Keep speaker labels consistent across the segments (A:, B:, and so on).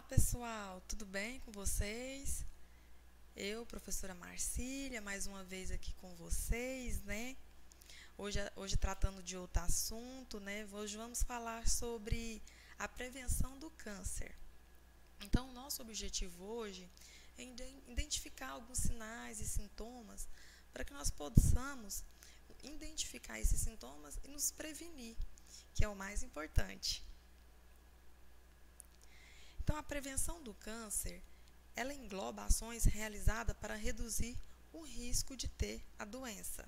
A: Pessoal, tudo bem com vocês? Eu, professora Marcília, mais uma vez aqui com vocês, né? Hoje tratando de outro assunto, né? Hoje vamos falar sobre a prevenção do câncer. Então, nosso objetivo hoje é identificar alguns sinais e sintomas para que nós possamos identificar esses sintomas e nos prevenir, que é o mais importante. Então, a prevenção do câncer, ela engloba ações realizadas para reduzir o risco de ter a doença.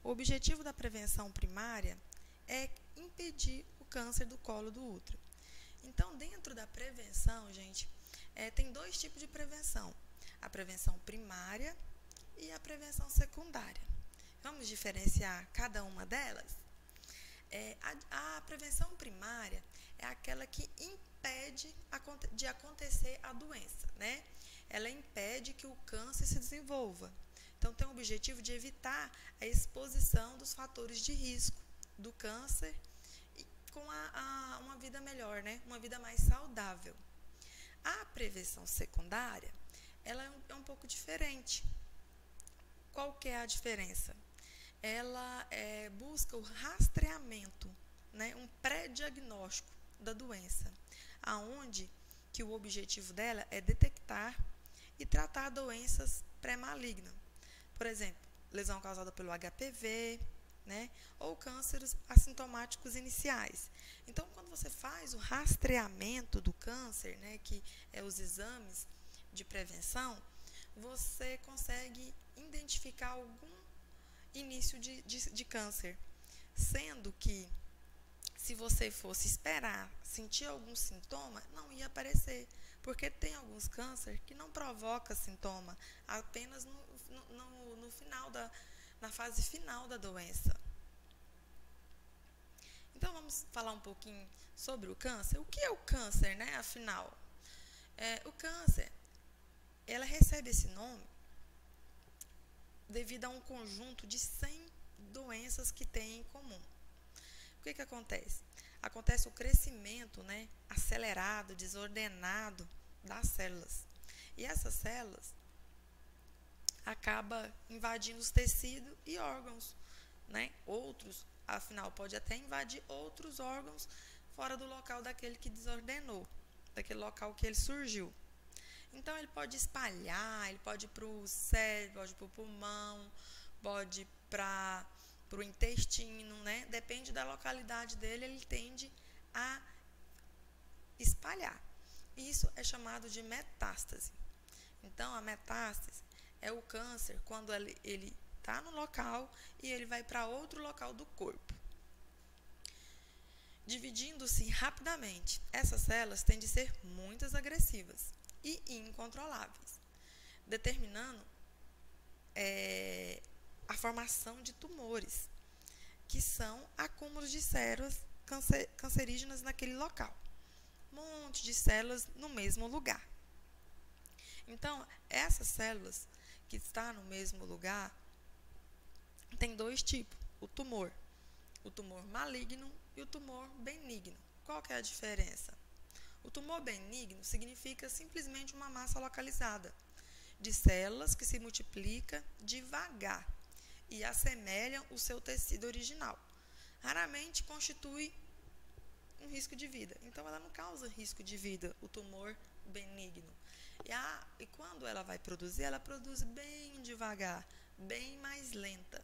A: O objetivo da prevenção primária é impedir o câncer do colo do útero. Então, dentro da prevenção, gente, tem dois tipos de prevenção: a prevenção primária e a prevenção secundária. Vamos diferenciar cada uma delas? A prevenção primária é aquela que impede de acontecer a doença, né? Ela impede que o câncer se desenvolva. Então, tem o objetivo de evitar a exposição dos fatores de risco do câncer e com uma vida melhor, né? Uma vida mais saudável. A prevenção secundária, ela é um pouco diferente. Qual que é a diferença? Ela busca o rastreamento, né, um pré-diagnóstico da doença, aonde que o objetivo dela é detectar e tratar doenças pré-malignas. Por exemplo, lesão causada pelo HPV, né, ou cânceres assintomáticos iniciais. Então, quando você faz o rastreamento do câncer, né, que é os exames de prevenção, você consegue identificar algum início de câncer, sendo que se você fosse esperar sentir algum sintoma, não ia aparecer, porque tem alguns cânceres que não provocam sintoma, apenas no final na fase final da doença. Então vamos falar um pouquinho sobre o câncer. O que é o câncer, né? Afinal, o câncer, ela recebe esse nome devido a um conjunto de 100 doenças que tem em comum. O que acontece? Acontece o crescimento, né, acelerado, desordenado das células. E essas células acabam invadindo os tecidos e órgãos, né? Outros, afinal, pode até invadir outros órgãos fora do local daquele que desordenou, daquele local que ele surgiu. Então, ele pode espalhar, ele pode ir para o cérebro, pode ir para o pulmão, pode ir para o intestino, né? Depende da localidade dele, ele tende a espalhar. Isso é chamado de metástase. Então, a metástase é o câncer quando ele está no local e ele vai para outro local do corpo. Dividindo-se rapidamente, essas células tendem a ser muito agressivas e incontroláveis, determinando a formação de tumores, que são acúmulos de células cancerígenas naquele local. Um monte de células no mesmo lugar. Então, essas células que estão no mesmo lugar, tem dois tipos: o tumor maligno e o tumor benigno. Qual que é a diferença? O tumor benigno significa simplesmente uma massa localizada de células que se multiplica devagar e assemelham o seu tecido original. Raramente constitui um risco de vida. Então, ela não causa risco de vida, o tumor benigno. E quando ela vai produzir, ela produz bem devagar, bem mais lenta.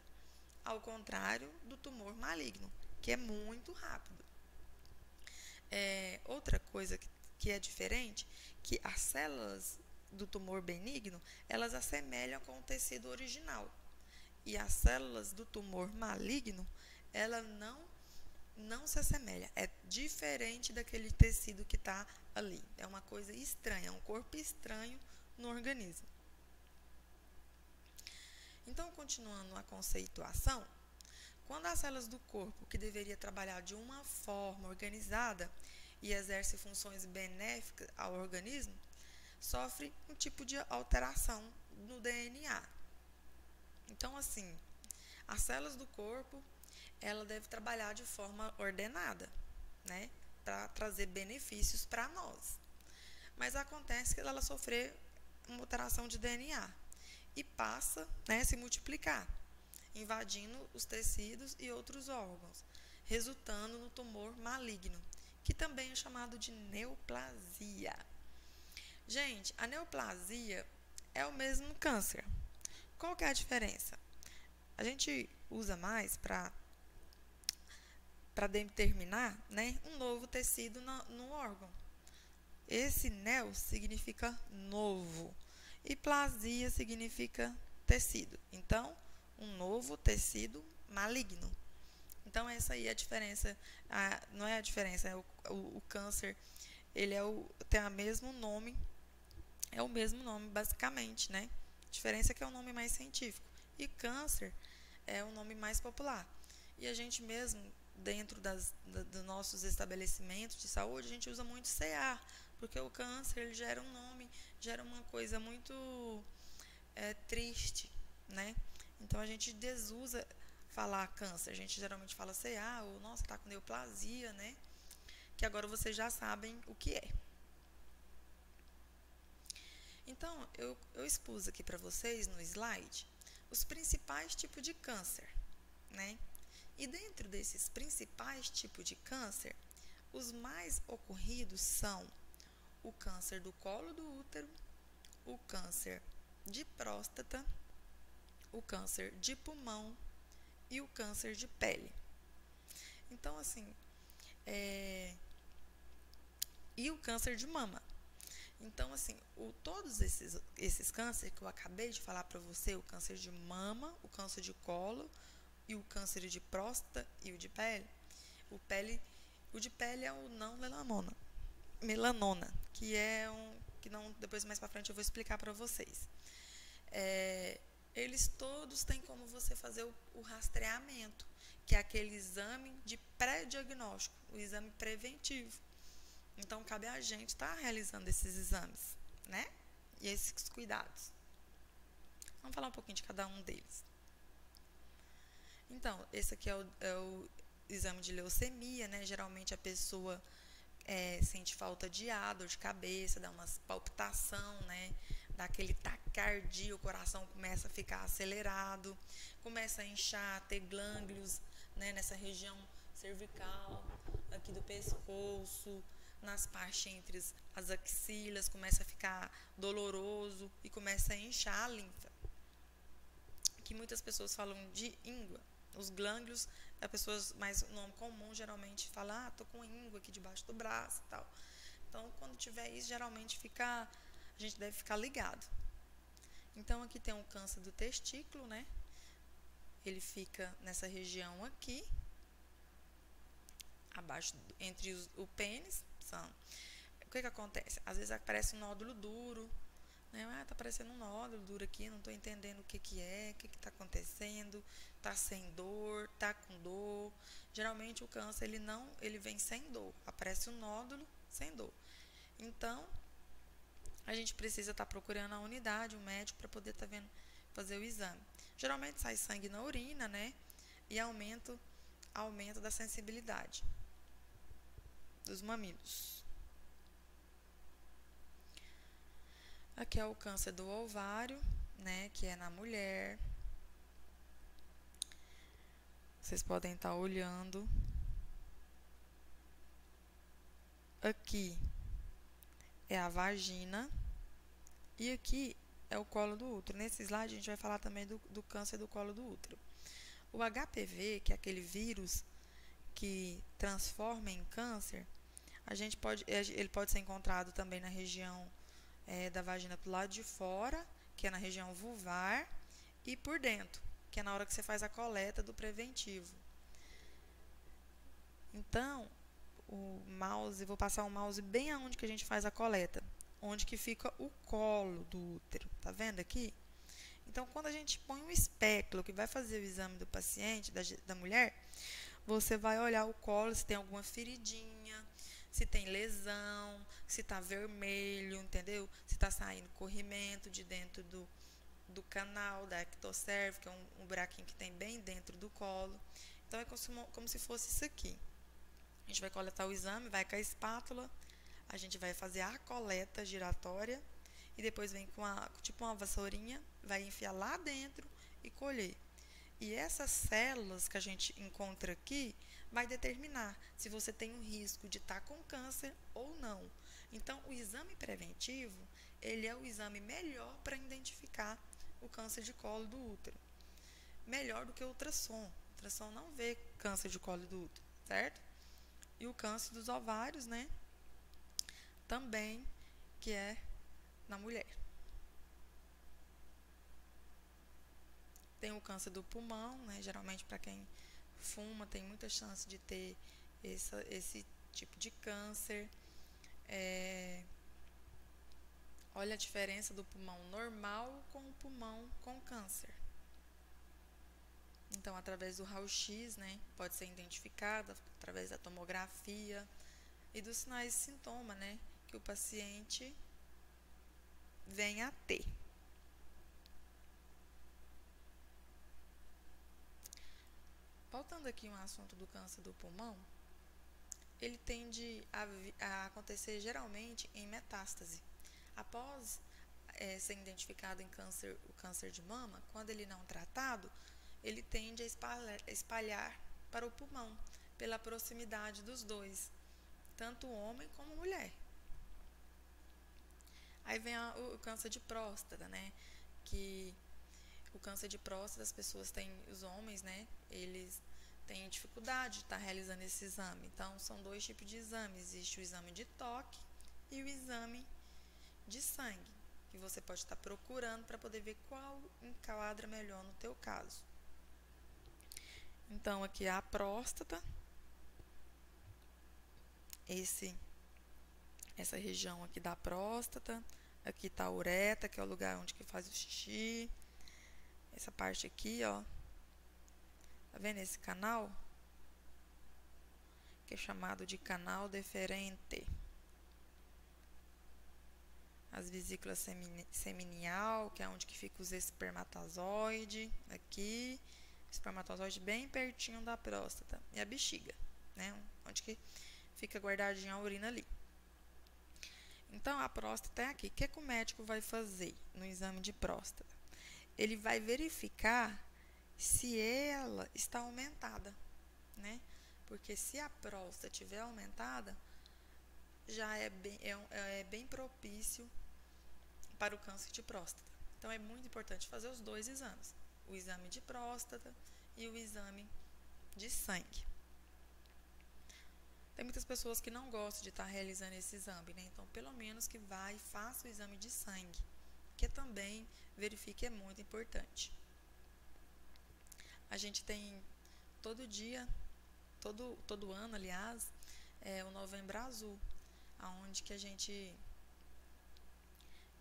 A: Ao contrário do tumor maligno, que é muito rápido. Outra coisa que é diferente, que as células do tumor benigno, elas assemelham com o tecido original. E as células do tumor maligno, ela não se assemelha. É diferente daquele tecido que está ali. É uma coisa estranha, é um corpo estranho no organismo. Então, continuando a conceituação, quando as células do corpo, que deveria trabalhar de uma forma organizada e exerce funções benéficas ao organismo, sofre um tipo de alteração no DNA. Então, assim, as células do corpo, ela deve trabalhar de forma ordenada, né? para trazer benefícios para nós. Mas acontece que ela sofrer uma alteração de DNA e passa, né, a se multiplicar, invadindo os tecidos e outros órgãos, resultando no tumor maligno, que também é chamado de neoplasia. Gente, a neoplasia é o mesmo câncer. Qual que é a diferença? A gente usa mais para determinar, né, um novo tecido no órgão. Esse neo significa novo e plasia significa tecido. Então, um novo tecido maligno. Então, essa aí é a diferença. Não é a diferença, é o câncer, ele tem o mesmo nome, basicamente, né? A diferença é que é um nome mais científico. E câncer é um nome mais popular. E a gente mesmo, dentro dos nossos estabelecimentos de saúde, a gente usa muito CA, porque o câncer ele gera um nome, gera uma coisa muito triste, né? Então a gente desusa falar câncer, a gente geralmente fala CA, ou nossa, tá com neoplasia, né? Que agora vocês já sabem o que é. Então, eu expus aqui para vocês no slide os principais tipos de câncer, né? E dentro desses principais tipos de câncer, os mais ocorridos são o câncer do colo do útero, o câncer de próstata, o câncer de pulmão e o câncer de pele. Então, assim, e o câncer de mama. Então, assim, todos esses cânceres que eu acabei de falar para você, o câncer de mama, o câncer de colo e o câncer de próstata e o de pele, o de pele é o não melanoma, que é que não, depois mais para frente eu vou explicar para vocês. Eles todos têm como você fazer o rastreamento, que é aquele exame de pré-diagnóstico, o exame preventivo. Então, cabe a gente estar realizando esses exames, né? E esses cuidados. Vamos falar um pouquinho de cada um deles. Então, esse aqui é o exame de leucemia, né? Geralmente a pessoa sente falta de ar, dor de cabeça, dá uma palpitação, né? Dá aquele taquicardia, o coração começa a ficar acelerado, começa a inchar, ter glândulos, né? Nessa região cervical, aqui do pescoço, nas partes entre as axilas, começa a ficar doloroso e começa a inchar a linfa. Que muitas pessoas falam de íngua. Os glândulos, as pessoas mais nome comum geralmente fala, tô com íngua aqui debaixo do braço e tal. Então, quando tiver isso, geralmente a gente deve ficar ligado. Então, aqui tem um câncer do testículo, né? Ele fica nessa região aqui, abaixo, entre o pênis. O que acontece? Às vezes aparece um nódulo duro, né? Tá aparecendo um nódulo duro aqui, não estou entendendo o que que está acontecendo, tá sem dor, tá com dor. Geralmente o câncer ele vem sem dor, aparece um nódulo sem dor. Então, a gente precisa estar procurando a unidade, o médico, para poder fazer o exame. Geralmente sai sangue na urina, né? E aumento da sensibilidade dos mamilos. Aqui é o câncer do ovário, né, que é na mulher. Vocês podem estar olhando. Aqui é a vagina e aqui é o colo do útero. Nesse slide a gente vai falar também do câncer do colo do útero. O HPV, que é aquele vírus que transforma em câncer, ele pode ser encontrado também na região da vagina pro lado de fora, que é na região vulvar, e por dentro, que é na hora que você faz a coleta do preventivo. Então, vou passar o mouse bem aonde que a gente faz a coleta, onde que fica o colo do útero, tá vendo aqui? Então, quando a gente põe um espéculo que vai fazer o exame do paciente, da mulher, você vai olhar o colo, se tem alguma feridinha, se tem lesão, se está vermelho, entendeu? Se está saindo corrimento de dentro do canal, da ectocerve, que é um buraquinho que tem bem dentro do colo. Então, é como se fosse isso aqui. A gente vai coletar o exame, vai com a espátula, a gente vai fazer a coleta giratória e depois vem com tipo uma vassourinha, vai enfiar lá dentro e colher. E essas células que a gente encontra aqui vai determinar se você tem um risco de estar com câncer ou não. Então, o exame preventivo, ele é o exame melhor para identificar o câncer de colo do útero. Melhor do que o ultrassom. O ultrassom não vê câncer de colo do útero, certo? E o câncer dos ovários, né? Também, que é na mulher. Tem o câncer do pulmão, né? Geralmente para quem fuma tem muita chance de ter esse tipo de câncer. Olha a diferença do pulmão normal com o pulmão com câncer. Então, através do raio-x, né, pode ser identificado através da tomografia e dos sinais e sintomas, né, que o paciente venha a ter. Voltando aqui um assunto do câncer do pulmão, ele tende a acontecer geralmente em metástase. Após ser identificado em o câncer de mama, quando ele não tratado, ele tende a espalhar para o pulmão, pela proximidade dos dois, tanto homem como mulher. Aí vem o câncer de próstata, né? Que o câncer de próstata, as pessoas têm, os homens, né? Eles têm dificuldade de estar realizando esse exame. Então, são dois tipos de exame. Existe o exame de toque e o exame de sangue, que você pode estar procurando para poder ver qual enquadra melhor no teu caso. Então, aqui é a próstata, essa região aqui da próstata, aqui está a uretra, que é o lugar onde que faz o xixi, essa parte aqui, ó, tá vendo esse canal? Que é chamado de canal deferente. As vesículas seminal, que é onde que fica os espermatozoides, aqui, espermatozoide bem pertinho da próstata, e a bexiga, né, onde que fica guardadinha a urina ali. Então, a próstata é aqui. O que o médico vai fazer no exame de próstata? Ele vai verificar se ela está aumentada, né? Porque se a próstata estiver aumentada, já é bem propício para o câncer de próstata. Então, é muito importante fazer os dois exames, o exame de próstata e o exame de sangue. Tem muitas pessoas que não gostam de estar realizando esse exame, né? Então, pelo menos que vá e faça o exame de sangue, que também verifique, é muito importante. A gente tem todo dia, todo ano, aliás, o Novembro Azul, aonde que a gente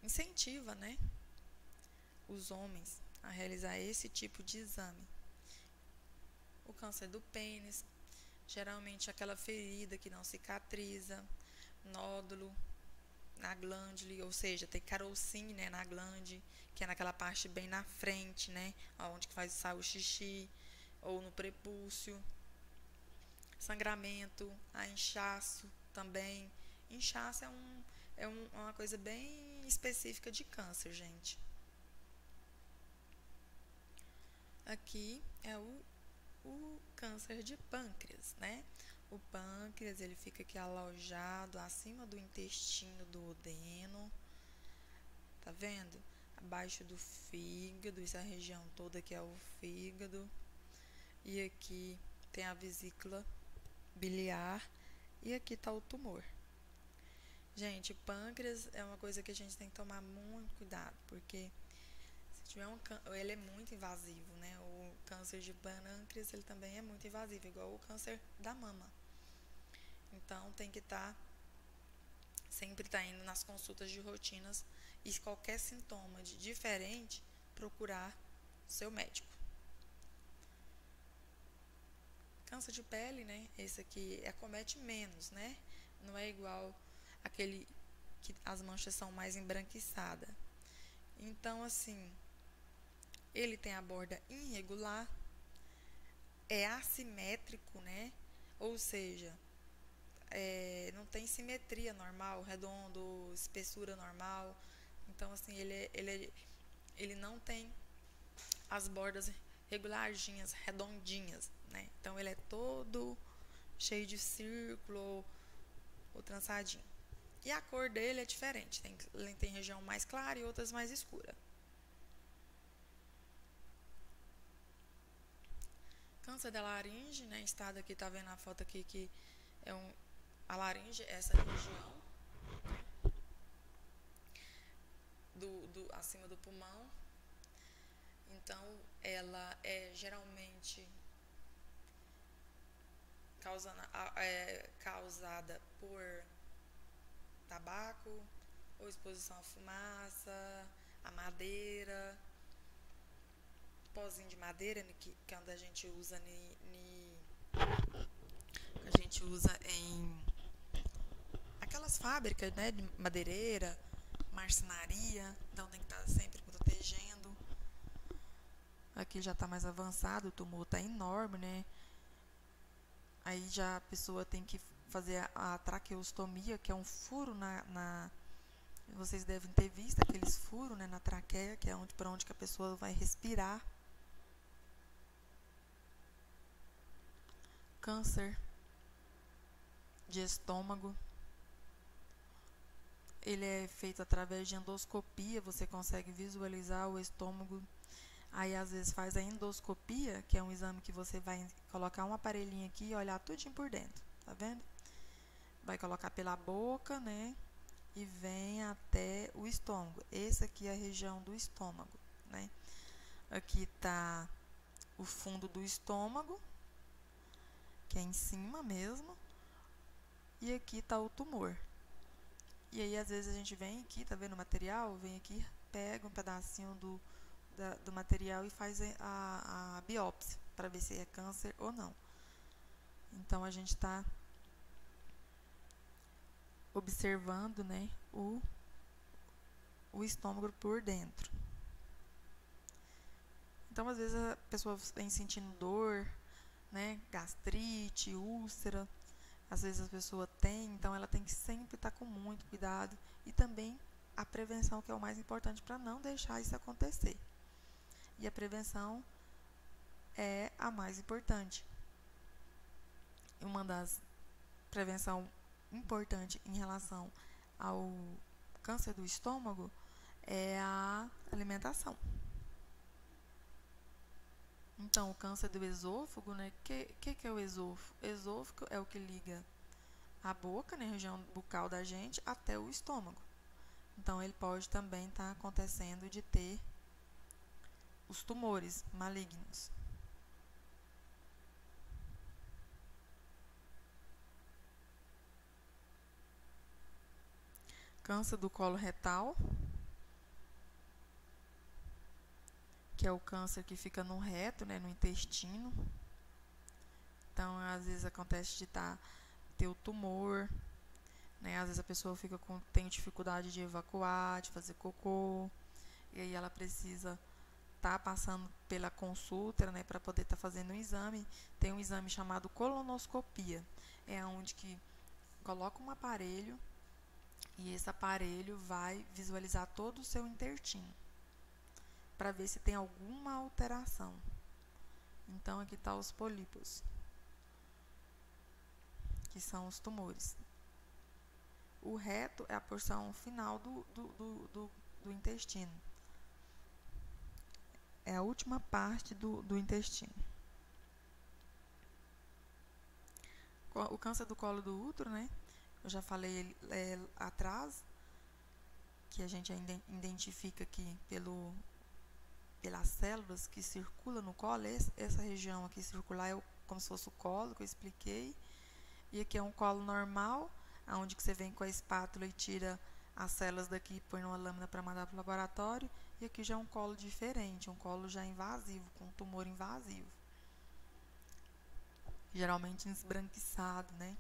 A: incentiva, né, os homens a realizar esse tipo de exame. O câncer do pênis, geralmente aquela ferida que não cicatriza, nódulo na glândula, ou seja, tem carocinho, né, na glândula, que é naquela parte bem na frente, né, onde que faz o xixi, ou no prepúcio. Sangramento, a inchaço também. Inchaço é uma coisa bem específica de câncer, gente. Aqui é o câncer de pâncreas, né? O pâncreas, ele fica aqui alojado acima do intestino duodeno, tá vendo? Abaixo do fígado, essa região toda aqui é o fígado. E aqui tem a vesícula biliar e aqui tá o tumor. Gente, pâncreas é uma coisa que a gente tem que tomar muito cuidado, porque se tiver ele é muito invasivo, né? O câncer de pâncreas, ele também é muito invasivo, igual o câncer da mama. Então, tem que sempre estar indo nas consultas de rotinas e qualquer sintoma diferente, procurar seu médico. Câncer de pele, né? Esse aqui acomete menos, né? Não é igual aquele que as manchas são mais embranquiçadas. Então, assim, ele tem a borda irregular, é assimétrico, né? Ou seja, não tem simetria normal, redondo, espessura normal. Então, assim, ele não tem as bordas regularzinhas, redondinhas, né? Então, ele é todo cheio de círculo ou trançadinho. E a cor dele é diferente, tem região mais clara e outras mais escura. Câncer da laringe, né? Estado aqui, tá vendo a foto aqui que é a laringe, essa região acima do pulmão. Então, ela é geralmente causada por tabaco ou exposição à fumaça, a madeira, pozinho de madeira, que é onde a gente usa em aquelas fábricas, né, de madeireira, marcenaria. Então tem que estar sempre protegendo. Aqui já está mais avançado, o tumor está enorme, né? Aí já a pessoa tem que fazer a traqueostomia, que é um furo vocês devem ter visto aqueles furos, né, na traqueia, que é por onde que a pessoa vai respirar. Câncer de estômago. Ele é feito através de endoscopia, você consegue visualizar o estômago. Aí às vezes faz a endoscopia, que é um exame que você vai colocar um aparelhinho aqui e olhar tudinho por dentro, tá vendo? Vai colocar pela boca, né? E vem até o estômago. Essa aqui é a região do estômago, né? Aqui tá o fundo do estômago, que é em cima mesmo. E aqui tá o tumor. E aí às vezes a gente vem aqui, tá vendo o material? Vem aqui, pega um pedacinho do material e faz a biópsia para ver se é câncer ou não. Então a gente está observando, né, o estômago por dentro. Então às vezes a pessoa vem sentindo dor, né, gastrite, úlcera. Às vezes a pessoa tem, então ela tem que sempre estar com muito cuidado. E também a prevenção, que é o mais importante para não deixar isso acontecer. E a prevenção é a mais importante. Uma das prevenção importante em relação ao câncer do estômago é a alimentação. Então, o câncer do esôfago, né? Que é o esôfago? O esôfago é o que liga a boca, né, a região bucal da gente, até o estômago. Então, ele pode também estar acontecendo de ter os tumores malignos. Câncer do colo retal, que é o câncer que fica no reto, né, no intestino. Então, às vezes acontece de ter o tumor, né? Às vezes a pessoa tem dificuldade de evacuar, de fazer cocô, e aí ela precisa estar passando pela consulta, né, para poder estar fazendo um exame. Tem um exame chamado colonoscopia, é onde que coloca um aparelho e esse aparelho vai visualizar todo o seu intestino para ver se tem alguma alteração. Então aqui está os pólipos, que são os tumores. O reto é a porção final do intestino. É a última parte do intestino. O câncer do colo do útero, né? Eu já falei atrás, que a gente identifica aqui pelas células que circulam no colo. Essa região aqui circular é como se fosse o colo, que eu expliquei. E aqui é um colo normal, onde que você vem com a espátula e tira as células daqui e põe numa lâmina para mandar para o laboratório. E aqui já é um colo diferente, um colo já invasivo, com um tumor invasivo. Geralmente esbranquiçado, né?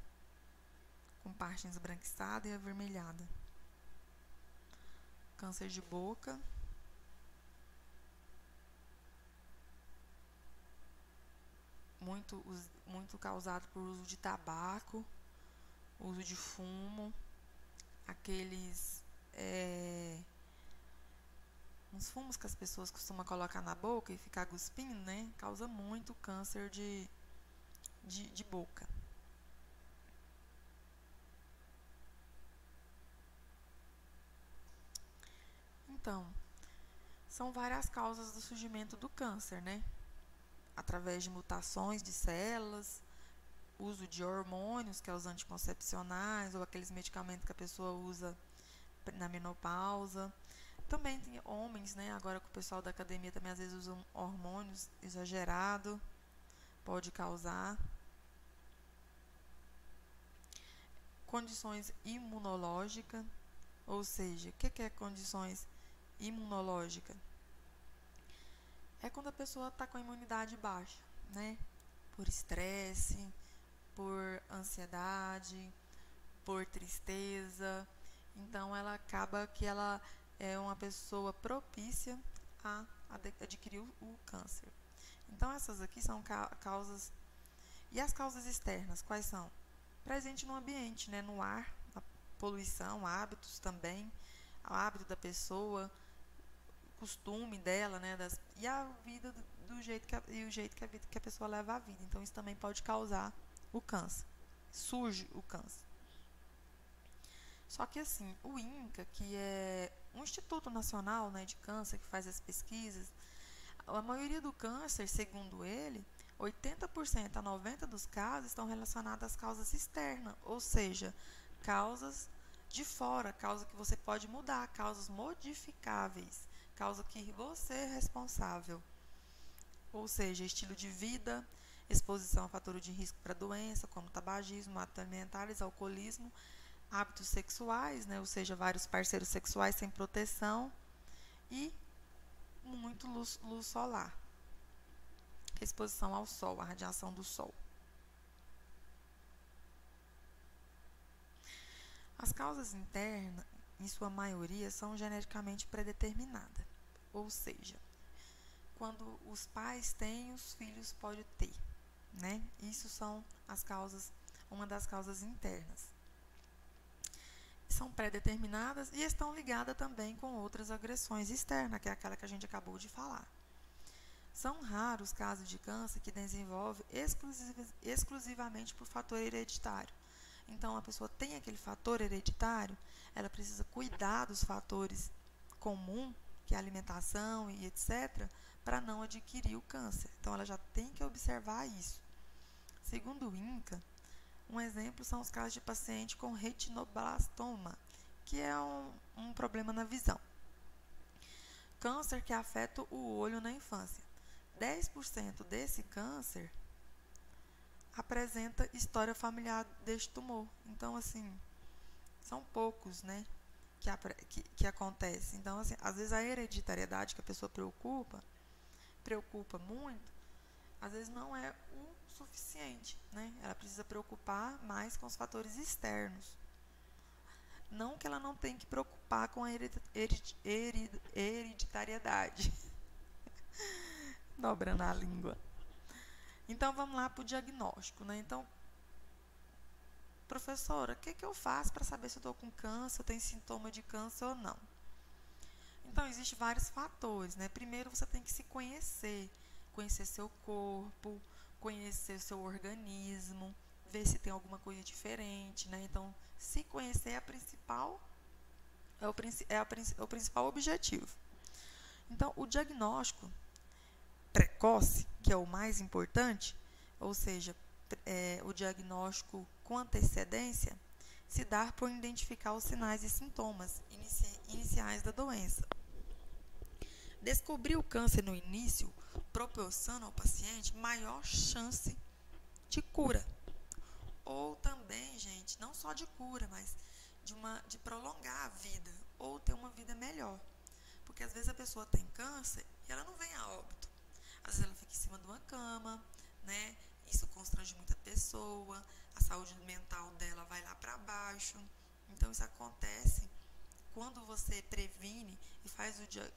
A: Com parte esbranquiçada e avermelhada. Câncer de boca. Muito causado por uso de tabaco uso de fumo, aqueles uns fumos que as pessoas costumam colocar na boca e ficar cuspindo, né? Causa muito câncer de boca. Então, são várias causas do surgimento do câncer, né? Através de mutações de células, uso de hormônios, que é os anticoncepcionais, ou aqueles medicamentos que a pessoa usa na menopausa. Também tem homens, né? Agora que o pessoal da academia também às vezes usam hormônios exagerado, pode causar. Condições imunológicas, ou seja, o que é condições imunológicas? É quando a pessoa está com a imunidade baixa, né? Por estresse, por ansiedade, por tristeza. Então, ela acaba que ela é uma pessoa propícia a adquirir o câncer. Então, essas aqui são causas. E as causas externas, quais são? Presente no ambiente, né? No ar, a poluição, hábitos também, o hábito da pessoa, costume dela, né? E a vida o jeito que a pessoa leva a vida. Então, isso também pode causar o câncer. Surge o câncer. Só que assim, o INCA, que é um Instituto Nacional, né, de Câncer, que faz as pesquisas, a maioria do câncer, segundo ele, 80% a 90% dos casos estão relacionados às causas externas, ou seja, causas de fora, causa que você pode mudar, causas modificáveis, causa que você é responsável. Ou seja, estilo de vida, exposição a fatores de risco para doença, como tabagismo, hábitos alimentares, alcoolismo, hábitos sexuais, né, ou seja, vários parceiros sexuais sem proteção e muito luz solar, exposição ao sol, a radiação do sol. As causas internas, em sua maioria, são geneticamente predeterminadas, ou seja, quando os pais têm, os filhos podem ter, né? Isso são as causas, uma das causas internas. São pré-determinadas e estão ligadas também com outras agressões externas, que é aquela que a gente acabou de falar. São raros os casos de câncer que desenvolve exclusivamente por fator hereditário. Então, a pessoa tem aquele fator hereditário, ela precisa cuidar dos fatores comuns, que é a alimentação e etc., para não adquirir o câncer. Então, ela já tem que observar isso. Segundo o INCA, um exemplo são os casos de paciente com retinoblastoma, que é um problema na visão. Câncer que afeta o olho na infância. 10% desse câncer apresenta história familiar deste tumor. Então, assim, são poucos, né, que acontece. Então, assim, às vezes a hereditariedade que a pessoa preocupa muito, às vezes não é o suficiente, né? Ela precisa preocupar mais com os fatores externos. Não que ela não tenha que preocupar com a hereditariedade. Dobrando a língua. Então, vamos lá para o diagnóstico, né? Então, professora, o que eu faço para saber se eu estou com câncer, se eu tenho sintoma de câncer ou não? Então, existem vários fatores, né? Primeiro, você tem que se conhecer seu corpo, conhecer seu organismo, ver se tem alguma coisa diferente, né? Então, se conhecer é o principal objetivo. Então, o diagnóstico precoce, que é o mais importante, ou seja, o diagnóstico com antecedência, se dá por identificar os sinais e sintomas iniciais da doença. Descobrir o câncer no início proporciona ao paciente maior chance de cura. Ou também, gente, não só de cura, mas de prolongar a vida, ou ter uma vida melhor. Porque às vezes a pessoa tem câncer e ela não vem a óbito. Às vezes ela fica em cima de uma cama, né? Isso constrange muita pessoa, a saúde mental dela vai lá para baixo. Então, isso acontece quando você previne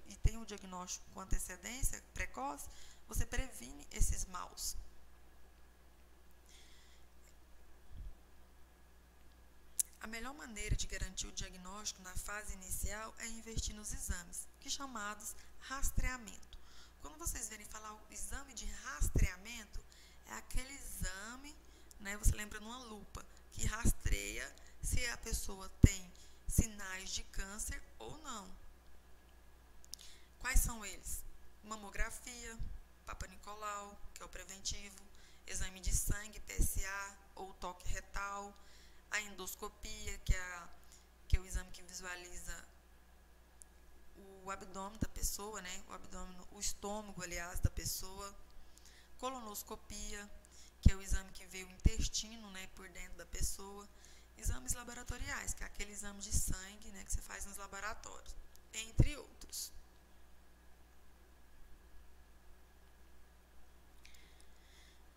A: e tem o diagnóstico com antecedência precoce, você previne esses maus. melhor maneira de garantir o diagnóstico na fase inicial é investir nos exames, que chamados rastreamento. Quando vocês verem falar o exame de rastreamento, é aquele exame, né, você lembra numa lupa, que rastreia se a pessoa tem sinais de câncer ou não. Quais são eles? Mamografia, Papa Nicolau, que é o preventivo, exame de sangue, PSA ou toque retal, a endoscopia, que é o exame que visualiza o abdômen da pessoa, né? O estômago, aliás, da pessoa, colonoscopia, que é o exame que vê o intestino, né, por dentro da pessoa, exames laboratoriais, que é aquele exame de sangue, né, que você faz nos laboratórios, entre outros.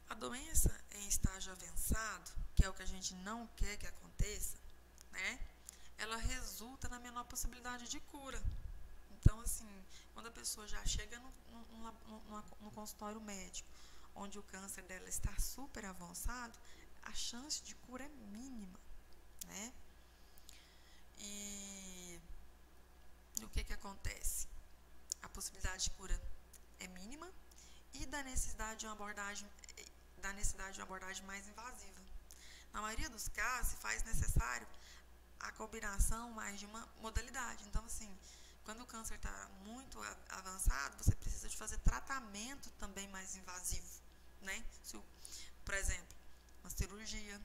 A: A doença em estágio avançado, que é o que a gente não quer que aconteça, né, ela resulta na menor possibilidade de cura. Então, assim, quando a pessoa já chega no consultório médico, onde o câncer dela está super avançado, a chance de cura é mínima, né? E o que acontece? A possibilidade de cura é mínima e da necessidade de uma abordagem mais invasiva. Na maioria dos casos, se faz necessário a combinação mais de uma modalidade. Então, assim, quando o câncer está muito avançado, você precisa de fazer tratamento também mais invasivo, né? Por exemplo, uma cirurgia,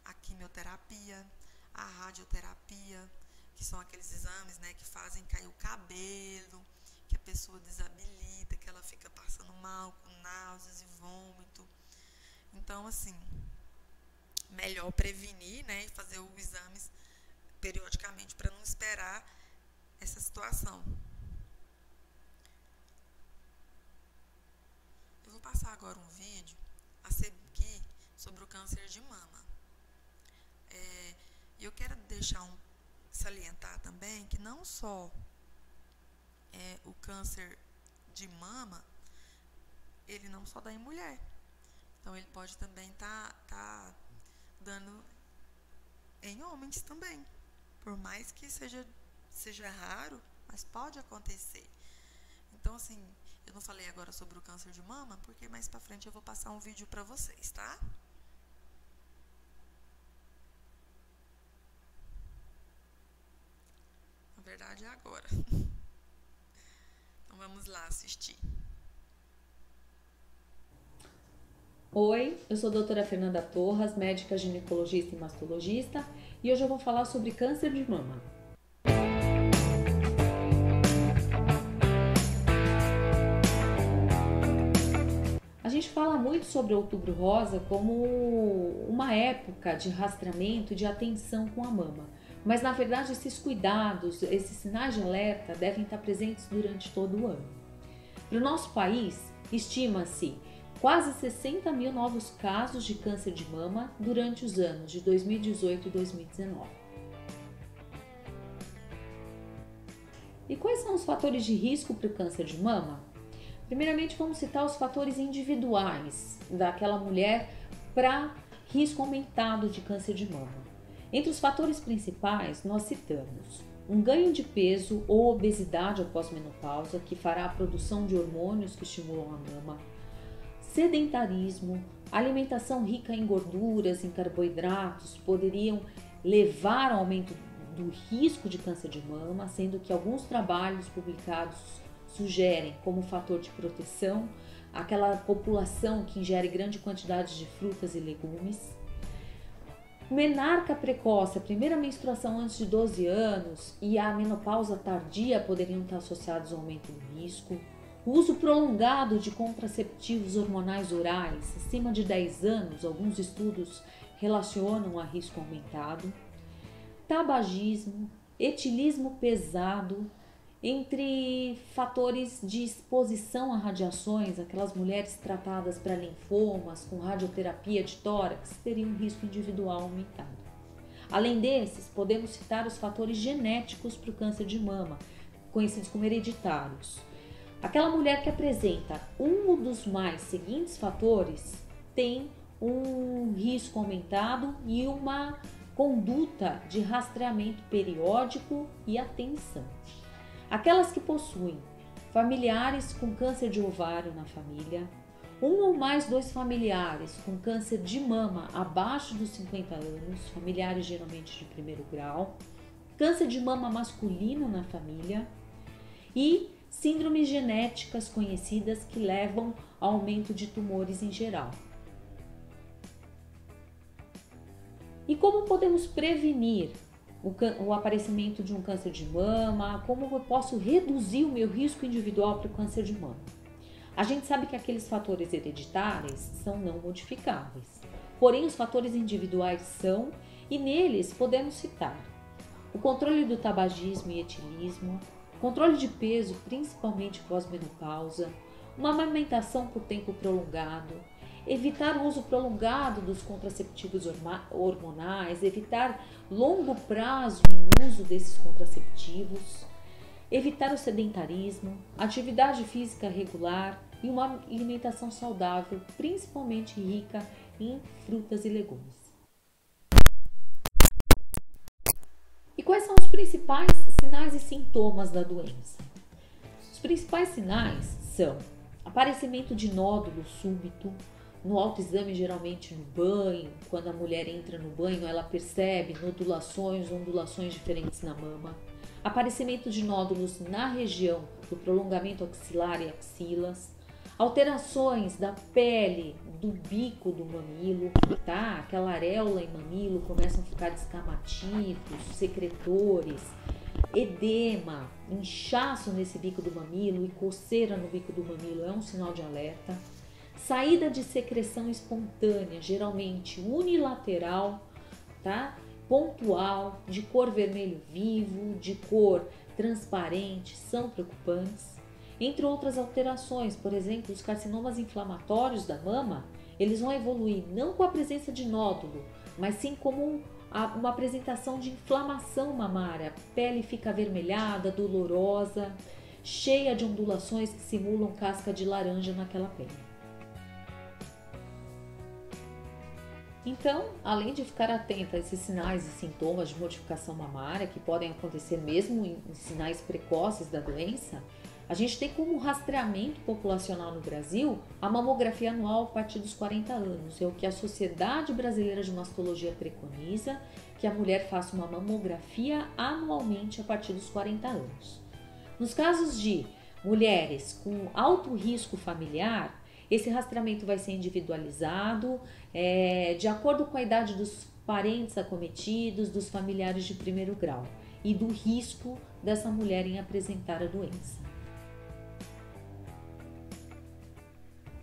A: a quimioterapia, a radioterapia, que são aqueles exames, né, que fazem cair o cabelo, que a pessoa desabilita, que ela fica passando mal, com náuseas e vômito. Então, assim, melhor prevenir, né, e fazer os exames periodicamente para não esperar essa situação. Eu vou passar agora um vídeo aqui sobre o câncer de mama. E eu quero salientar também que não só o câncer de mama, ele não só dá em mulher. Então, ele pode também tá dando em homens também. Por mais que seja raro, mas pode acontecer. Então, assim, eu não falei agora sobre o câncer de mama, porque mais pra frente eu vou passar um vídeo pra vocês, tá? Na verdade, é agora. Então, vamos lá assistir.
B: Oi, eu sou a doutora Fernanda Torras, médica ginecologista e mastologista, e hoje eu vou falar sobre câncer de mama. A gente fala muito sobre o Outubro Rosa como uma época de rastreamento e de atenção com a mama, mas na verdade esses cuidados, esses sinais de alerta devem estar presentes durante todo o ano. No nosso país, estima-se quase 60 mil novos casos de câncer de mama durante os anos de 2018 e 2019. E quais são os fatores de risco para o câncer de mama? Primeiramente, vamos citar os fatores individuais daquela mulher para risco aumentado de câncer de mama. Entre os fatores principais, nós citamos um ganho de peso ou obesidade após menopausa, que fará a produção de hormônios que estimulam a mama, sedentarismo, alimentação rica em gorduras, em carboidratos, poderiam levar ao aumento do risco de câncer de mama, sendo que alguns trabalhos publicados sugerem como fator de proteção aquela população que ingere grande quantidade de frutas e legumes. Menarca precoce, a primeira menstruação antes de 12 anos e a menopausa tardia poderiam estar associados ao aumento do risco. O uso prolongado de contraceptivos hormonais orais, acima de 10 anos, alguns estudos relacionam a risco aumentado. Tabagismo, etilismo pesado, entre fatores de exposição a radiações, aquelas mulheres tratadas para linfomas com radioterapia de tórax teriam um risco individual aumentado. Além desses, podemos citar os fatores genéticos para o câncer de mama, conhecidos como hereditários. Aquela mulher que apresenta um dos mais seguintes fatores tem um risco aumentado e uma conduta de rastreamento periódico e atenção. Aquelas que possuem familiares com câncer de ovário na família, um ou mais 2 familiares com câncer de mama abaixo dos 50 anos, familiares geralmente de primeiro grau, câncer de mama masculino na família e síndromes genéticas conhecidas que levam ao aumento de tumores em geral. E como podemos prevenir o aparecimento de um câncer de mama? Como eu posso reduzir o meu risco individual para o câncer de mama? A gente sabe que aqueles fatores hereditários são não modificáveis, porém os fatores individuais são, e neles podemos citar o controle do tabagismo e etilismo, controle de peso, principalmente pós-menopausa, uma amamentação por tempo prolongado, evitar o uso prolongado dos contraceptivos hormonais, evitar longo prazo em uso desses contraceptivos, evitar o sedentarismo, atividade física regular e uma alimentação saudável, principalmente rica em frutas e legumes. E quais são os principais sinais e sintomas da doença? Os principais sinais são aparecimento de nódulo súbito, no autoexame, geralmente no banho, quando a mulher entra no banho, ela percebe nodulações, ondulações diferentes na mama, aparecimento de nódulos na região do prolongamento axilar e axilas, alterações da pele do bico do mamilo, tá? Aquela areola e mamilo começam a ficar descamativos, secretores, edema, inchaço nesse bico do mamilo e coceira no bico do mamilo é um sinal de alerta. Saída de secreção espontânea, geralmente unilateral, tá? Pontual, de cor vermelho vivo, de cor transparente, são preocupantes. Entre outras alterações, por exemplo, os carcinomas inflamatórios da mama, eles vão evoluir não com a presença de nódulo, mas sim como uma apresentação de inflamação mamária. A pele fica avermelhada, dolorosa, cheia de ondulações que simulam casca de laranja naquela pele. Então, além de ficar atenta a esses sinais e sintomas de modificação mamária, que podem acontecer mesmo em sinais precoces da doença, a gente tem como rastreamento populacional no Brasil a mamografia anual a partir dos 40 anos. É o que a Sociedade Brasileira de Mastologia preconiza, que a mulher faça uma mamografia anualmente a partir dos 40 anos. Nos casos de mulheres com alto risco familiar, esse rastreamento vai ser individualizado de acordo com a idade dos parentes acometidos, dos familiares de primeiro grau e do risco dessa mulher em apresentar a doença.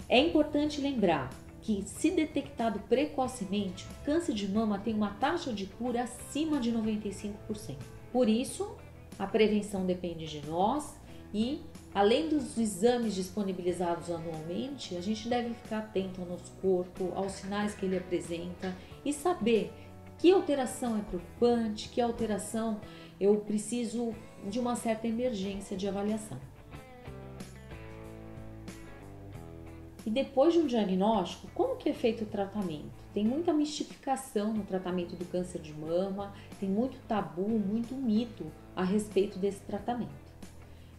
B: É importante lembrar que, se detectado precocemente, o câncer de mama tem uma taxa de cura acima de 95%. Por isso, a prevenção depende de nós e, além dos exames disponibilizados anualmente, a gente deve ficar atento ao nosso corpo, aos sinais que ele apresenta e saber que alteração é preocupante, que alteração eu preciso de uma certa emergência de avaliação. E depois de um diagnóstico, como que é feito o tratamento? Tem muita mistificação no tratamento do câncer de mama, tem muito tabu, muito mito a respeito desse tratamento.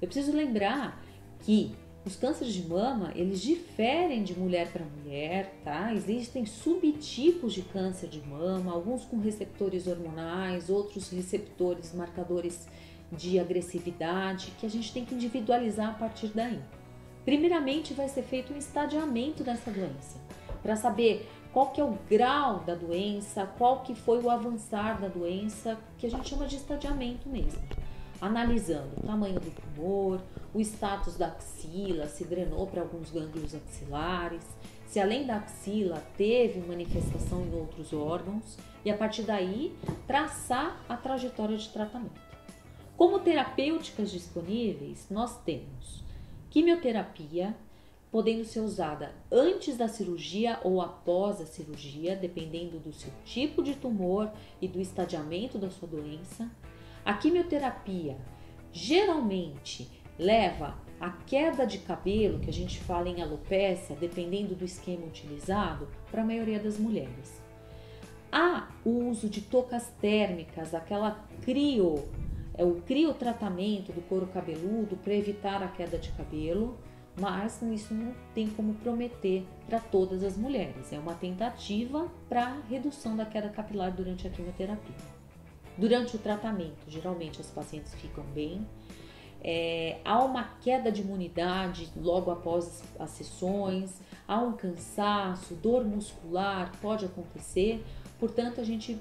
B: Eu preciso lembrar que os cânceres de mama, eles diferem de mulher para mulher, tá? Existem subtipos de câncer de mama, alguns com receptores hormonais, outros receptores marcadores de agressividade, que a gente tem que individualizar a partir daí. Primeiramente, vai ser feito um estadiamento dessa doença, para saber qual que é o grau da doença, qual que foi o avançar da doença, que a gente chama de estadiamento mesmo. Analisando o tamanho do tumor, o status da axila, se drenou para alguns gânglios axilares, se além da axila teve manifestação em outros órgãos e a partir daí traçar a trajetória de tratamento. Como terapêuticas disponíveis, nós temos quimioterapia, podendo ser usada antes da cirurgia ou após a cirurgia, dependendo do seu tipo de tumor e do estadiamento da sua doença. A quimioterapia geralmente leva à queda de cabelo, que a gente fala em alopécia, dependendo do esquema utilizado, para a maioria das mulheres. Há o uso de tocas térmicas, o criotratamento do couro cabeludo para evitar a queda de cabelo, mas isso não tem como prometer para todas as mulheres. É uma tentativa para redução da queda capilar durante a quimioterapia. Durante o tratamento, geralmente as pacientes ficam bem. Há uma queda de imunidade logo após as sessões, há um cansaço, dor muscular pode acontecer. Portanto, a gente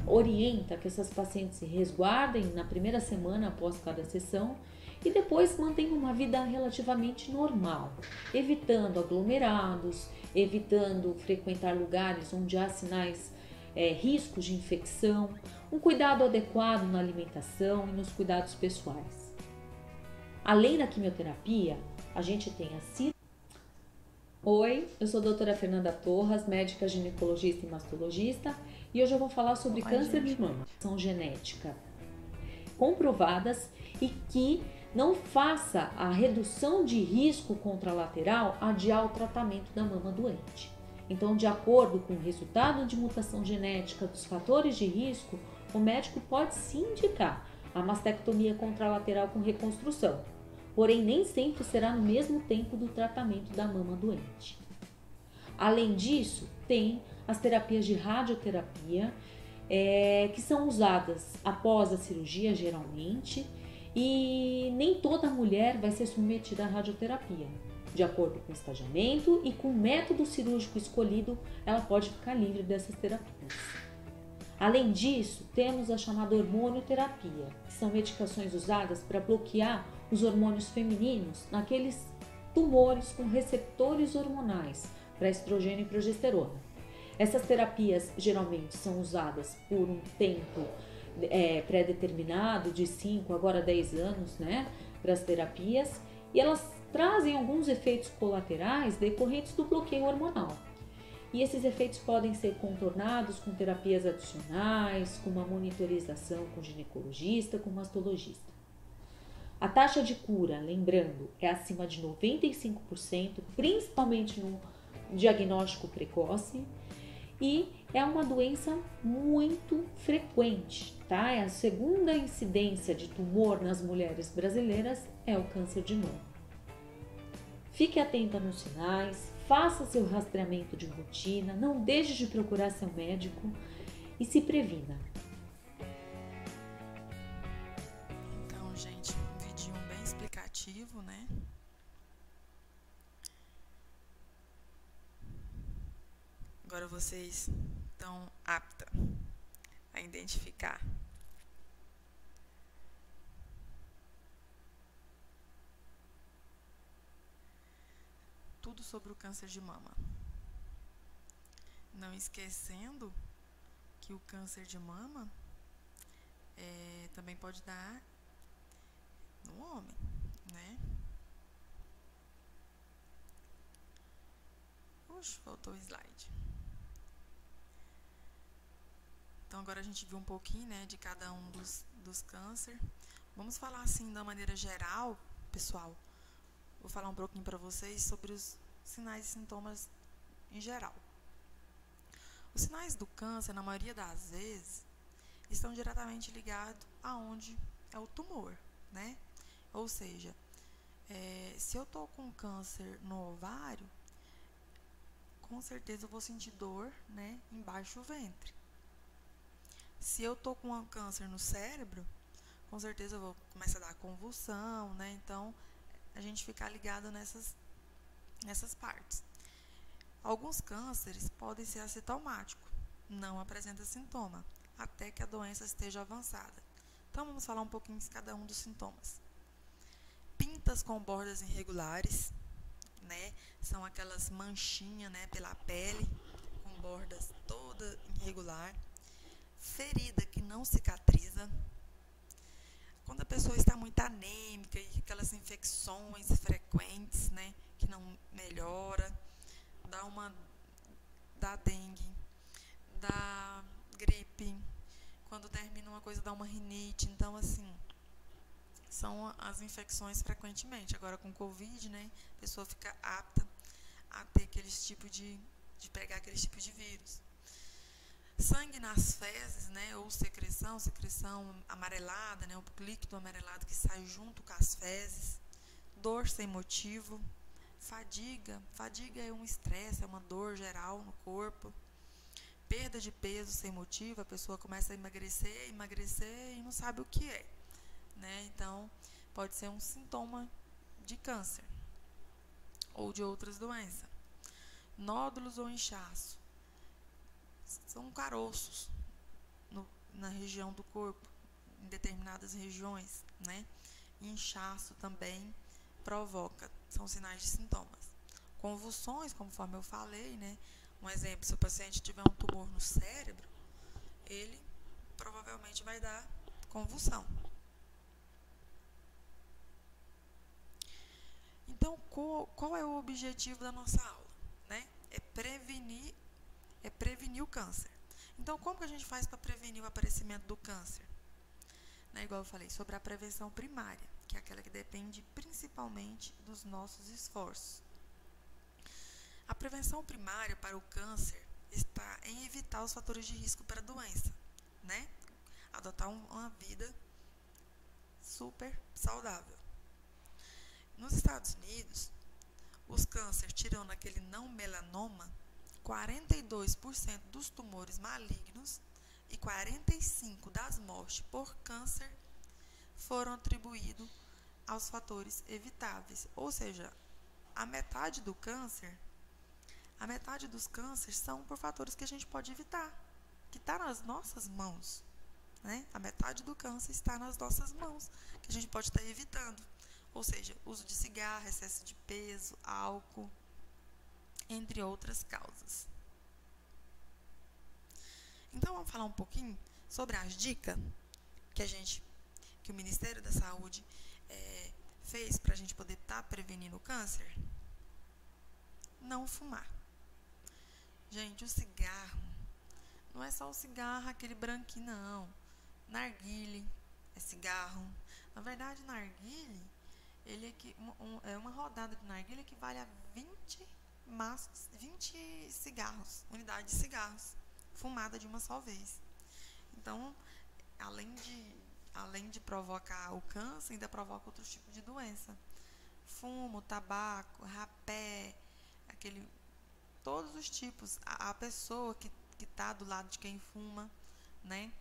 B: orienta que essas pacientes se resguardem na primeira semana após cada sessão e depois mantenham uma vida relativamente normal, evitando aglomerados, evitando frequentar lugares onde há sinais, riscos de infecção, um cuidado adequado na alimentação e nos cuidados pessoais. Além da quimioterapia, a gente tem a Oi, eu sou a doutora Fernanda Torras, médica ginecologista e mastologista, e hoje eu vou falar sobre câncer de mama, são genética comprovadas e que não faça a redução de risco contralateral adiar o tratamento da mama doente. Então, de acordo com o resultado de mutação genética dos fatores de risco, o médico pode sim indicar a mastectomia contralateral com reconstrução, porém nem sempre será no mesmo tempo do tratamento da mama doente. Além disso, tem as terapias de radioterapia, que são usadas após a cirurgia geralmente, e nem toda mulher vai ser submetida à radioterapia. De acordo com o estadiamento e com o método cirúrgico escolhido, ela pode ficar livre dessas terapias. Além disso, temos a chamada hormonioterapia, que são medicações usadas para bloquear os hormônios femininos naqueles tumores com receptores hormonais para estrogênio e progesterona. Essas terapias geralmente são usadas por um tempo pré-determinado, de 5 agora 10 anos, né, para as terapias, e elas trazem alguns efeitos colaterais decorrentes do bloqueio hormonal. E esses efeitos podem ser contornados com terapias adicionais, com uma monitorização com ginecologista, com mastologista. A taxa de cura, lembrando, é acima de 95%, principalmente no diagnóstico precoce, e é uma doença muito frequente, tá? É a segunda incidência de tumor nas mulheres brasileiras é o câncer de mama. Fique atenta nos sinais, faça seu rastreamento de rotina, não deixe de procurar seu médico e se previna.
A: Então, gente, um vidinho bem explicativo, né? Agora vocês estão aptas a identificar tudo sobre o câncer de mama. Não esquecendo que o câncer de mama também pode dar no homem, né? Puxa, faltou o slide. Então, agora a gente viu um pouquinho, né, de cada um dos câncer. Vamos falar assim, da maneira geral, pessoal. Vou falar um pouquinho para vocês sobre os sinais e sintomas em geral. Os sinais do câncer, na maioria das vezes, estão diretamente ligados aonde é o tumor, né? Ou seja, se eu tô com câncer no ovário, com certeza eu vou sentir dor, né, embaixo do ventre. Se eu tô com um câncer no cérebro, com certeza eu vou começar a dar convulsão, né? Então, a gente ficar ligado nessas partes. Alguns cânceres podem ser assintomáticos, não apresenta sintoma, até que a doença esteja avançada. Então, vamos falar um pouquinho de cada um dos sintomas. Pintas com bordas irregulares, né? São aquelas manchinhas, né, pela pele, com bordas toda irregular. Ferida que não cicatriza. Quando a pessoa está muito anêmica e aquelas infecções frequentes, né, que não melhora, dá dengue, dá gripe, quando termina uma coisa dá uma rinite. Então, assim, são as infecções frequentemente. Agora, com Covid, né, a pessoa fica apta a ter aqueles tipos de pegar aqueles tipos de vírus. Sangue nas fezes, né, ou secreção amarelada, né, o líquido amarelado que sai junto com as fezes. Dor sem motivo. Fadiga é um estresse, é uma dor geral no corpo. Perda de peso sem motivo, a pessoa começa a emagrecer e não sabe o que é, né? Então, pode ser um sintoma de câncer ou de outras doenças. Nódulos ou inchaço. São caroços na região do corpo, em determinadas regiões, né? Inchaço também provoca, são sinais de sintomas. Convulsões, conforme eu falei, né? Um exemplo, se o paciente tiver um tumor no cérebro, ele provavelmente vai dar convulsão. Então, qual é o objetivo da nossa aula, né? É prevenir o câncer. Então, como que a gente faz para prevenir o aparecimento do câncer? Né, igual eu falei, sobre a prevenção primária, que é aquela que depende principalmente dos nossos esforços. A prevenção primária para o câncer está em evitar os fatores de risco para a doença, né? Adotar uma vida super saudável. Nos Estados Unidos, os cânceres, tirando aquele não melanoma, 42% dos tumores malignos e 45% das mortes por câncer foram atribuídos aos fatores evitáveis. Ou seja, a metade dos cânceres são por fatores que a gente pode evitar, que está nas nossas mãos, né? A metade do câncer está nas nossas mãos, que a gente pode estar evitando. Ou seja, uso de cigarro, excesso de peso, álcool, entre outras causas. Então, vamos falar um pouquinho sobre as dicas que o Ministério da Saúde fez para a gente poder estar prevenindo o câncer. Não fumar. Gente, o cigarro, não é só o cigarro, aquele branquinho, não. Narguilé é cigarro. Na verdade, narguilé, uma rodada de narguilé equivale a 20 cigarros, unidade de cigarros, fumada de uma só vez. Então, além de provocar o câncer, ainda provoca outros tipos de doença. Fumo, tabaco, rapé, todos os tipos. A pessoa que está do lado de quem fuma, né?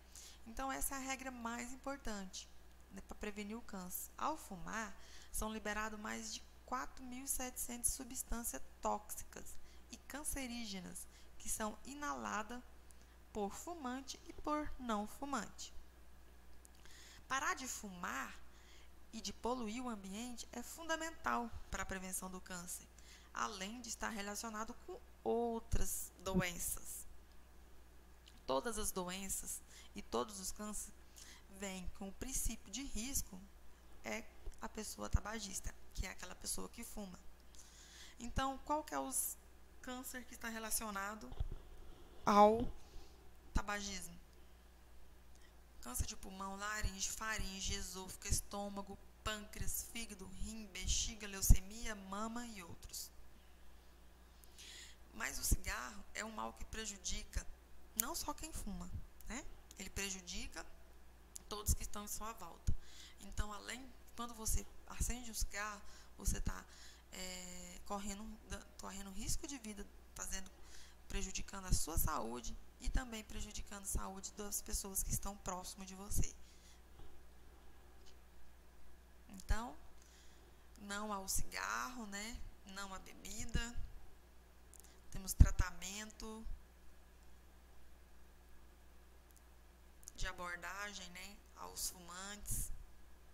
A: Então, essa é a regra mais importante, né, para prevenir o câncer. Ao fumar, são liberados mais de 4.700 substâncias tóxicas e cancerígenas que são inaladas por fumante e por não fumante. Parar de fumar e de poluir o ambiente é fundamental para a prevenção do câncer, além de estar relacionado com outras doenças. Todas as doenças e todos os cânceres vêm com o princípio de risco, é a pessoa tabagista, que é aquela pessoa que fuma. Então, qual que é os câncer que está relacionado ao tabagismo? Câncer de pulmão, laringe, faringe, esôfago, estômago, pâncreas, fígado, rim, bexiga, leucemia, mama e outros. Mas o cigarro é um mal que prejudica não só quem fuma, né? Ele prejudica todos que estão em sua volta. Então, quando você acende um cigarro, você está correndo risco de vida, prejudicando a sua saúde e também prejudicando a saúde das pessoas que estão próximo de você. Então, não ao cigarro, né? Não à bebida. Temos tratamento de abordagem, né, aos fumantes,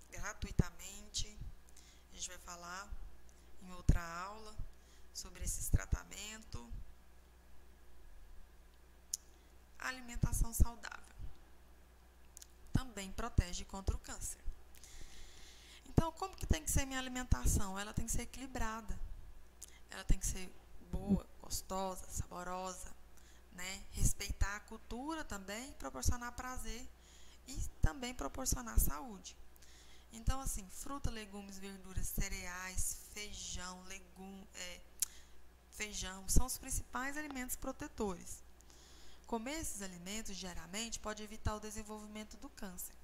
A: gratuitamente. A gente vai falar em outra aula sobre esses tratamentos. A alimentação saudável também protege contra o câncer. Então, como que tem que ser minha alimentação? Ela tem que ser equilibrada. Ela tem que ser boa, gostosa, saborosa, né? Respeitar a cultura também, proporcionar prazer e também proporcionar saúde. Então, assim, fruta, legumes, verduras, cereais, feijão são os principais alimentos protetores. Comer esses alimentos diariamente pode evitar o desenvolvimento do câncer.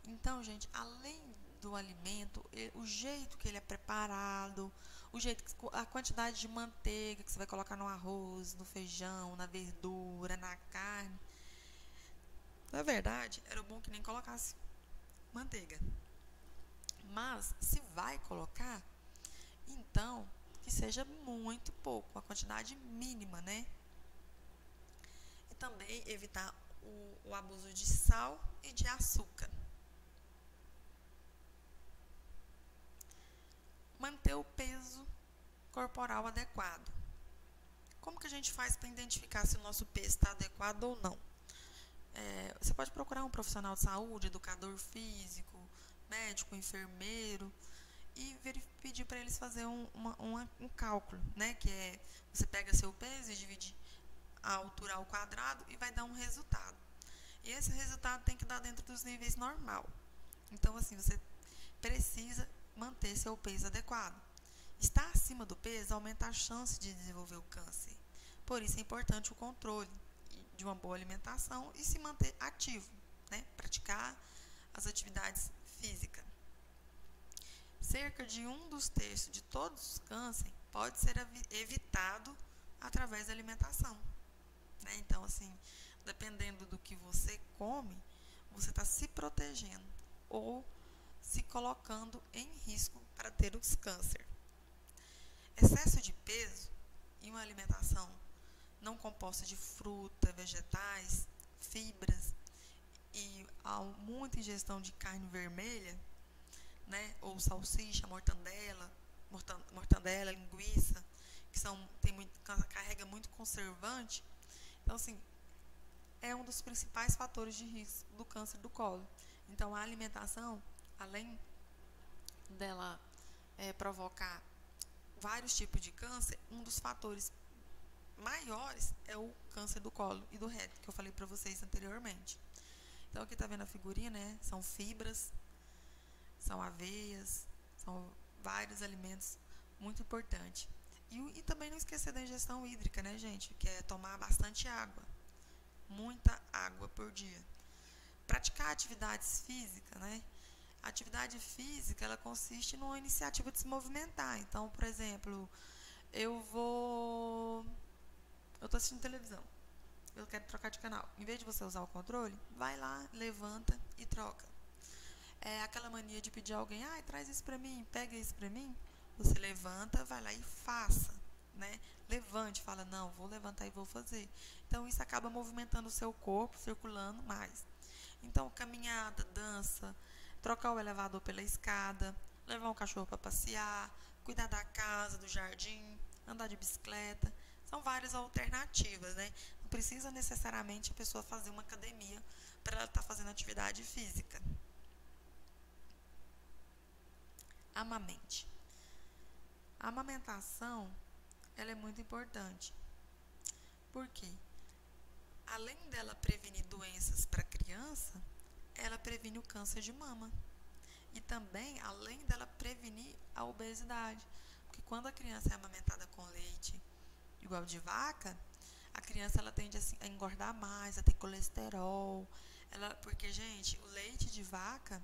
A: Então, gente, além do alimento, o jeito que ele é preparado, a quantidade de manteiga que você vai colocar no arroz, no feijão, na verdura, na carne. Na verdade, era bom que nem colocasse manteiga. Mas, se vai colocar, então, que seja muito pouco, uma quantidade mínima, né? E também evitar o abuso de sal e de açúcar. Manter o peso corporal adequado. Como que a gente faz para identificar se o nosso peso está adequado ou não? Você pode procurar um profissional de saúde, educador físico, médico, enfermeiro, e pedir para eles fazerem um cálculo, né? Que é, você pega seu peso e divide a altura ao quadrado e vai dar um resultado. E esse resultado tem que dar dentro dos níveis normal. Então, assim, você precisa manter seu peso adequado. Estar acima do peso aumenta a chance de desenvolver o câncer. Por isso é importante o controle de uma boa alimentação e se manter ativo, né? Praticar as atividades físicas. Cerca de 1/3 de todos os cânceres pode ser evitado através da alimentação, né? Então, assim, dependendo do que você come, você está se protegendo ou se colocando em risco para ter os câncer. Excesso de peso e uma alimentação não composta de fruta, vegetais, fibras e muita ingestão de carne vermelha, né, ou salsicha, mortandela, linguiça, que carrega muito conservante. Então, assim, é um dos principais fatores de risco do câncer do colo. Então, a alimentação, além dela provocar vários tipos de câncer, um dos fatores maiores é o câncer do colo e do reto, que eu falei para vocês anteriormente. Então, aqui tá vendo a figurinha, né? São fibras, são aveias, são vários alimentos muito importantes. E também não esquecer da ingestão hídrica, né, gente? Que é tomar bastante água. Muita água por dia. Praticar atividades físicas, né? A atividade física, ela consiste numa iniciativa de se movimentar. Então, por exemplo, eu tô assistindo televisão. Eu quero trocar de canal. Em vez de você usar o controle, vai lá, levanta e troca. É aquela mania de pedir a alguém, traz isso pra mim, pega isso pra mim. Você levanta, vai lá e faça, né? Levante, fala, não, vou levantar e vou fazer. Então, isso acaba movimentando o seu corpo, circulando mais. Então, caminhada, dança, trocar o elevador pela escada, levar um cachorro para passear, cuidar da casa, do jardim, andar de bicicleta. São várias alternativas, né? Não precisa necessariamente a pessoa fazer uma academia para ela estar fazendo atividade física. Amamente. A amamentação, ela é muito importante. Por quê? Além dela prevenir doenças para a criança, ela previne o câncer de mama. E também, além dela prevenir a obesidade. Porque quando a criança é amamentada com leite igual de vaca, a criança ela tende a engordar mais, a ter colesterol. Porque, gente, o leite de vaca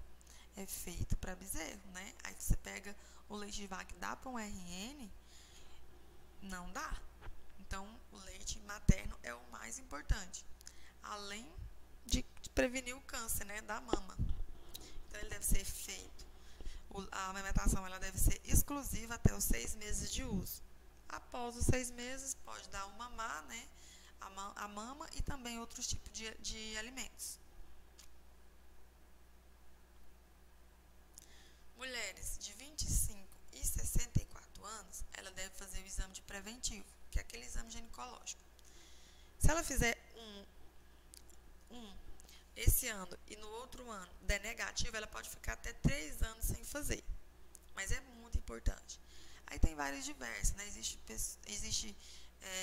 A: é feito para bezerro, né? Aí você pega o leite de vaca e dá para um RN, não dá. Então, o leite materno é o mais importante. Além de prevenir o câncer, né, da mama. Então, ele deve ser feito. A amamentação ela deve ser exclusiva até os 6 meses de uso. Após os 6 meses, pode dar o mamar, né, a mama e também outros tipos de alimentos. Mulheres de 25 e 64 anos, ela deve fazer o exame de preventivo, que é aquele exame ginecológico. Se ela fizer esse ano e no outro ano der negativo, ela pode ficar até 3 anos sem fazer. Mas é muito importante. Aí tem vários diversos, né? Existe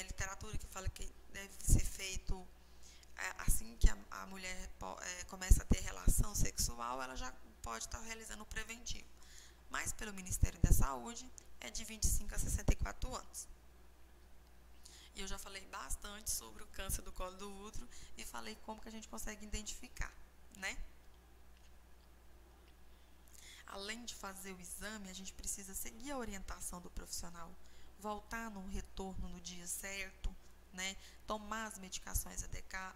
A: literatura que fala que deve ser feito assim que a mulher começa a ter relação sexual, ela já pode estar realizando o preventivo. Mas pelo Ministério da Saúde é de 25 a 64 anos. E eu já falei bastante sobre o câncer do colo do útero e falei como que a gente consegue identificar, né? Além de fazer o exame, a gente precisa seguir a orientação do profissional, voltar no retorno no dia certo, né? Tomar as medicações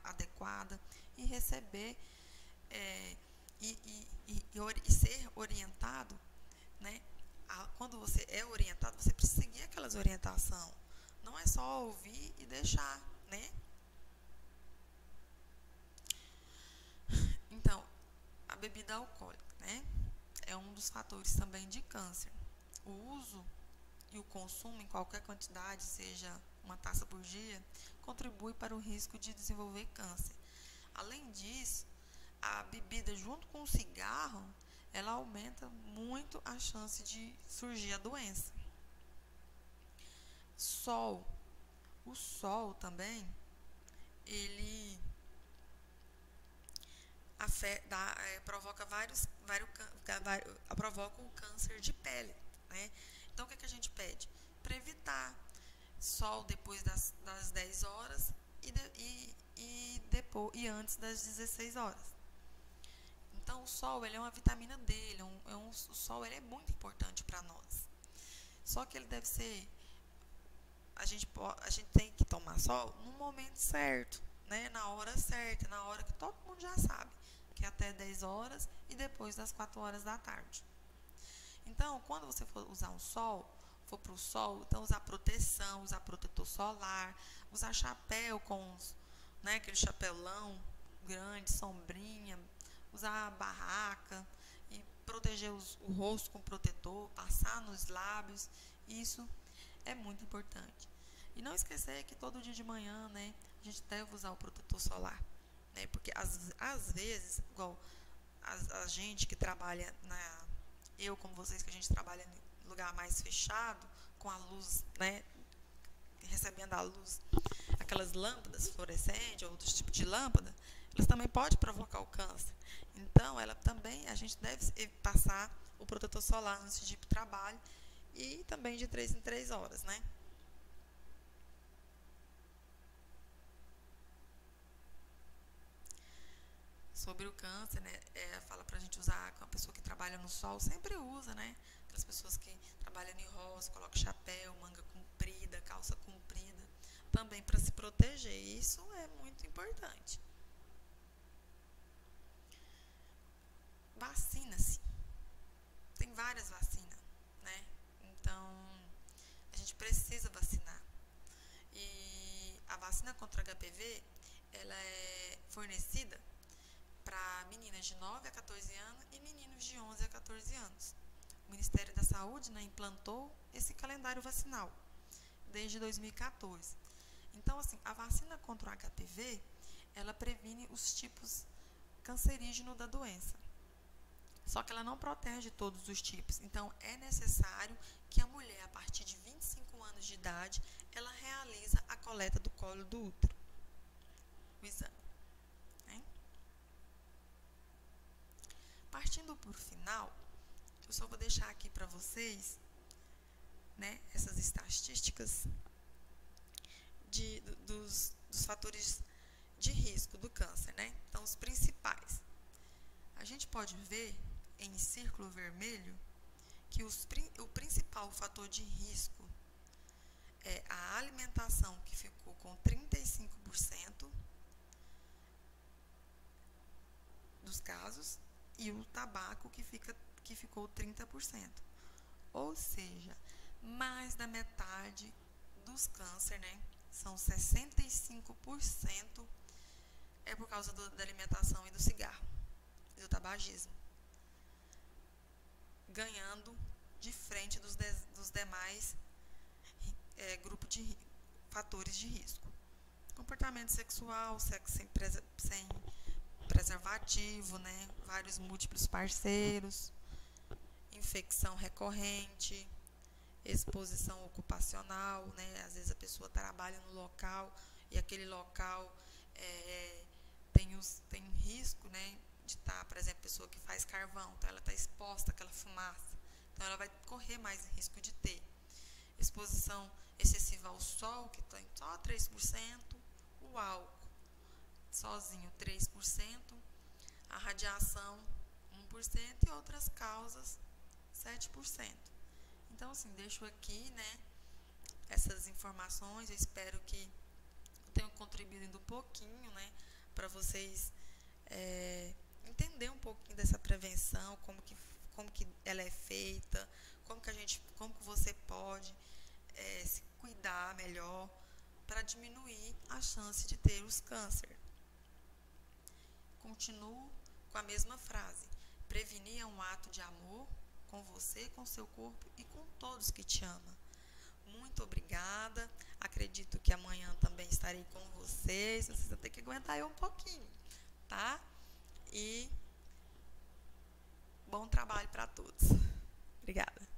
A: adequadas e receber e ser orientado, né? Quando você é orientado, você precisa seguir aquelas orientações. Não é só ouvir e deixar, né? Então, a bebida alcoólica, né? É um dos fatores também de câncer. O uso e o consumo em qualquer quantidade, seja uma taça por dia, contribui para o risco de desenvolver câncer. Além disso, a bebida junto com o cigarro, ela aumenta muito a chance de surgir a doença. O sol também, ele provoca provoca o câncer de pele, né? Então, o que a gente pede? Para evitar sol depois das 10 horas e antes das 16 horas. Então, o sol, ele é uma vitamina D, o sol, ele é muito importante para nós. Só que ele deve ser, a gente tem que tomar sol no momento certo, né? Na hora certa, na hora que todo mundo já sabe, que é até 10 horas e depois das 4 horas da tarde. Então, quando você for usar for para o sol, então usar proteção, usar protetor solar, usar chapéu né, aquele chapelão grande, sombrinha, usar barraca e proteger o rosto com protetor, passar nos lábios, isso é muito importante. E não esquecer que todo dia de manhã, né, a gente deve usar o protetor solar, né, porque às vezes, igual a gente que trabalha eu como vocês que a gente trabalha em lugar mais fechado, com a luz, né, recebendo a luz, aquelas lâmpadas fluorescentes ou outros tipos de lâmpada, elas também podem provocar o câncer. Então, a gente deve passar o protetor solar antes de ir para o trabalho e também de 3 em 3 horas, né? Sobre o câncer, né, fala pra gente usar, uma pessoa que trabalha no sol sempre usa, né? Aquelas pessoas que trabalham em roça, colocam chapéu, manga comprida, calça comprida, também para se proteger. Isso é muito importante. Vacina-se. Tem várias vacinas, né? Então, a gente precisa vacinar. E a vacina contra HPV, ela é fornecida para meninas de 9 a 14 anos e meninos de 11 a 14 anos. O Ministério da Saúde, né, implantou esse calendário vacinal desde 2014. Então, assim, a vacina contra o HPV, ela previne os tipos cancerígenos da doença. Só que ela não protege todos os tipos. Então, é necessário que a mulher, a partir de 25 anos de idade, ela realiza a coleta do colo do útero, o exame. Partindo para o final, eu só vou deixar aqui para vocês, né, essas estatísticas dos fatores de risco do câncer, né? Então, os principais. A gente pode ver em círculo vermelho que o principal fator de risco é a alimentação, que ficou com 35% dos casos, e o tabaco, que ficou 30%. Ou seja, mais da metade dos cânceres, né, são 65% é por causa da alimentação e do cigarro, e do tabagismo, ganhando de frente dos demais grupos de fatores de risco. Comportamento sexual, sexo sem preservativo, né, vários múltiplos parceiros, infecção recorrente, exposição ocupacional, né, às vezes a pessoa trabalha no local e aquele local tem risco, né, de estar, por exemplo, pessoa que faz carvão, então ela está exposta àquela fumaça, então ela vai correr mais risco de ter exposição excessiva ao sol, que tem só 3%, o álcool sozinho 3%, a radiação 1% e outras causas 7%. Então, assim, deixo aqui, né, essas informações. Eu espero que eu tenha contribuído um pouquinho, né, para vocês entender um pouquinho dessa prevenção, como que ela é feita, como que você pode se cuidar melhor para diminuir a chance de ter os câncer. Continuo com a mesma frase: prevenir é um ato de amor com você, com seu corpo e com todos que te amam. Muito obrigada. Acredito que amanhã também estarei com vocês. Vocês vão ter que aguentar eu um pouquinho, tá? E bom trabalho para todos. Obrigada.